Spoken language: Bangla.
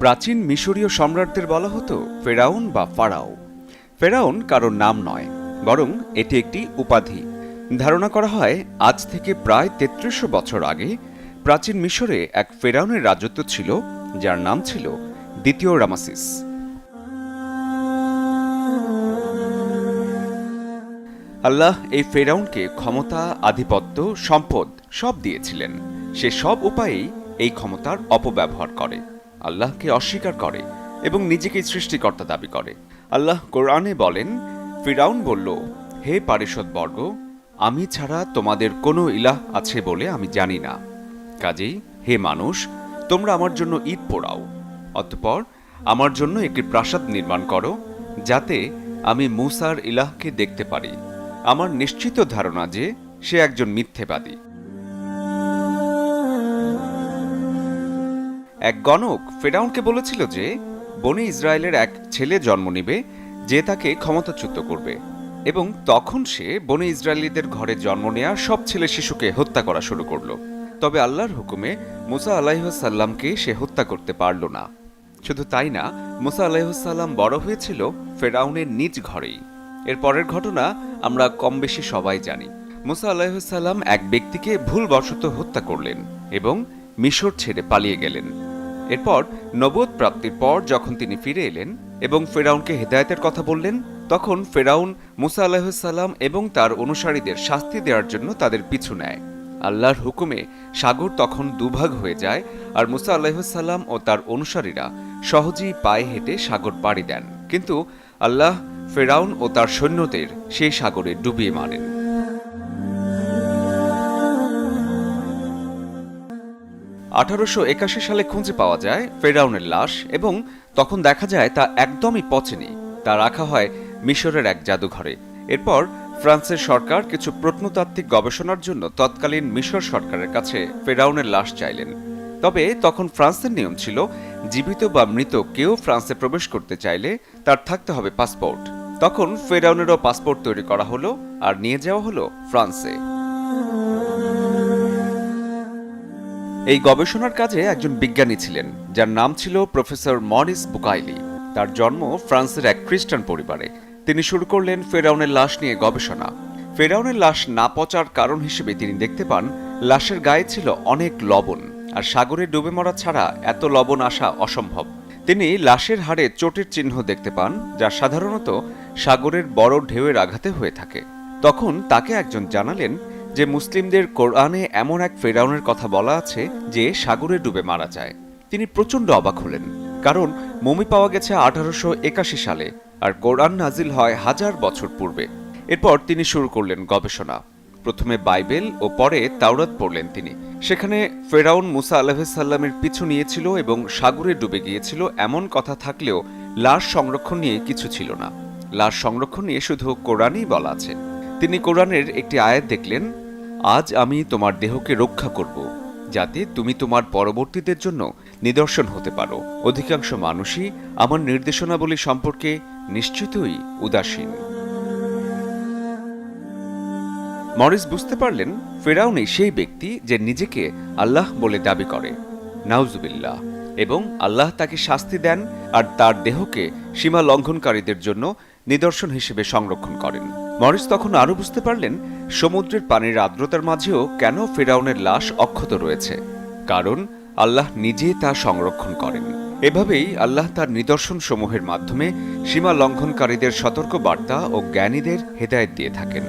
প্রাচীন মিশরীয় সম্রাটদের বলা হতো ফেরাউন বা ফারাও। ফেরাউন কারোর নাম নয়, বরং এটি একটি উপাধি। ধারণা করা হয় আজ থেকে প্রায় ৩৩০০ বছর আগে প্রাচীন মিশরে এক ফেরাউনের রাজত্ব ছিল, যার নাম ছিল দ্বিতীয় রামাসিস। আল্লাহ এই ফেরাউনকে ক্ষমতা, আধিপত্য, সম্পদ সব দিয়েছিলেন। সে সব উপায়েই এই ক্ষমতার অপব্যবহার করে, আল্লাহকে অস্বীকার করে এবং নিজেকে সৃষ্টিকর্তা দাবি করে। আল্লাহ কোরআনে বলেন, ফিরাউন বলল, হে পারিষদবর্গ, আমি ছাড়া তোমাদের কোনো ইলাহ আছে বলে আমি জানি না। কাজেই হে মানুষ, তোমরা আমার জন্য ঈদ পোড়াও, অতঃপর আমার জন্য একটি প্রাসাদ নির্মাণ করো, যাতে আমি মূসার ইলাহকে দেখতে পারি। আমার নিশ্চিত ধারণা যে সে একজন মিথ্যেবাদী। এক গণক ফেরাউনকে বলেছিল যে বনে ইসরায়েলের এক ছেলে জন্ম নেবে, যে তাকে ক্ষমতাচ্যুত করবে, এবং তখন সে বনে ইসরায়েলীদের ঘরে জন্ম নেয়া সব ছেলে শিশুকে হত্যা করা শুরু করল। তবে আল্লাহর হুকুমে মুসা আলাইহিসসালামকে সে হত্যা করতে পারল না। শুধু তাই না, মুসা আলাইহিসসালাম বড় হয়েছিল ফেরাউনের নিজ ঘরেই। এর পরের ঘটনা আমরা কম বেশি সবাই জানি। মুসা আলাইহিসসালাম এক ব্যক্তিকে ভুলবশত হত্যা করলেন এবং মিশর ছেড়ে পালিয়ে গেলেন। এরপর নবুয়ত প্রাপ্তির পর যখন তিনি ফিরে এলেন এবং ফেরাউনকে হেদায়েতের কথা বললেন, তখন ফেরাউন মুসা আলাইহিসসালাম এবং তার অনুসারীদের শাস্তি দেওয়ার জন্য তাদের পিছু নেয়। আল্লাহর হুকুমে সাগর তখন দুভাগ হয়ে যায়, আর মুসা আলাইহিসসালাম ও তার অনুসারীরা সহজেই পায়ে হেঁটে সাগর পাড়ি দেন। কিন্তু আল্লাহ ফেরাউন ও তার সৈন্যদের সেই সাগরে ডুবিয়ে মারেন। (1881 সালে খুঁজে পাওয়া যায় ফেরাউনের লাশ, এবং তখন দেখা যায় তা একদমই পচেনি। তা রাখা হয় মিশরের এক জাদুঘরে। এরপর ফ্রান্সের সরকার কিছু প্রত্নতাত্ত্বিক গবেষণার জন্য তৎকালীন মিশর সরকারের কাছে ফেরাউনের লাশ চাইলেন। তবে তখন ফ্রান্সের নিয়ম ছিল, জীবিত বা মৃত কেউ ফ্রান্সে প্রবেশ করতে চাইলে তার থাকতে হবে পাসপোর্ট। তখন ফেরাউনেরও পাসপোর্ট তৈরি করা হলো আর নিয়ে যাওয়া হলো ফ্রান্সে। এই গবেষণার কাজে একজন বিজ্ঞানী ছিলেন, যার নাম ছিল প্রফেসর মরিস বুকাইলি। তার জন্ম ফ্রান্সের এক খ্রিস্টান পরিবারে। তিনি শুরু করলেন ফেরাউনের লাশ নিয়ে গবেষণা। ফেরাউনের লাশ না পচার কারণ হিসেবে তিনি দেখতে পান লাশের গায়ে ছিল অনেক লবণ, আর সাগরে ডুবে মরা ছাড়া এত লবণ আসা অসম্ভব। তিনি লাশের হাড়ে চোটের চিহ্ন দেখতে পান, যা সাধারণত সাগরের বড় ঢেউয়ের আঘাতে হয়ে থাকে। তখন তাকে একজন জানালেন যে মুসলিমদের কোরআনে এমন এক ফেরাউনের কথা বলা আছে যে সাগরে ডুবে মারা যায়। তিনি প্রচণ্ড অবাক হলেন, কারণ মমি পাওয়া গেছে 1881 সালে, আর কোরআন নাজিল হয় 1000 বছর পূর্বে। এরপর তিনি শুরু করলেন গবেষণা। প্রথমে বাইবেল ও পরে তাওরাত পড়লেন তিনি। সেখানে ফেরাউন মুসা আলাইহিসসালামের পিছু নিয়েছিল এবং সাগরে ডুবে গিয়েছিল এমন কথা থাকলেও লাশ সংরক্ষণ নিয়ে কিছু ছিল না। লাশ সংরক্ষণ নিয়ে শুধু কোরআনেই বলা আছে। তিনি কোরআনের একটি আয়াত দেখলেন, আজ আমি তোমার দেহকে রক্ষা করব, যাতে তুমি তোমার পরবর্তীদের জন্য নিদর্শন হতে পারো। অধিকাংশ মানুষই আমার নির্দেশনাবলী সম্পর্কে নিশ্চিতই উদাসীন। মরিস বুঝতে পারলেন ফেরাউনই সেই ব্যক্তি যে নিজেকে আল্লাহ বলে দাবি করে, নাউজুবিল্লাহ, এবং আল্লাহ তাকে শাস্তি দেন আর তার দেহকে সীমা লঙ্ঘনকারীদের জন্য নিদর্শন হিসেবে সংরক্ষণ করেন। মরিস তখন আরও বুঝতে পারলেন সমুদ্রের পানির আর্দ্রতার মাঝেও কেন ফেরাউনের লাশ অক্ষত রয়েছে, কারণ আল্লাহ নিজে তা সংরক্ষণ করেন। এভাবেই আল্লাহ তার নিদর্শন সমূহের মাধ্যমে সীমা লঙ্ঘনকারীদের সতর্ক বার্তা ও জ্ঞানীদের হেদায়েত দিয়ে থাকেন।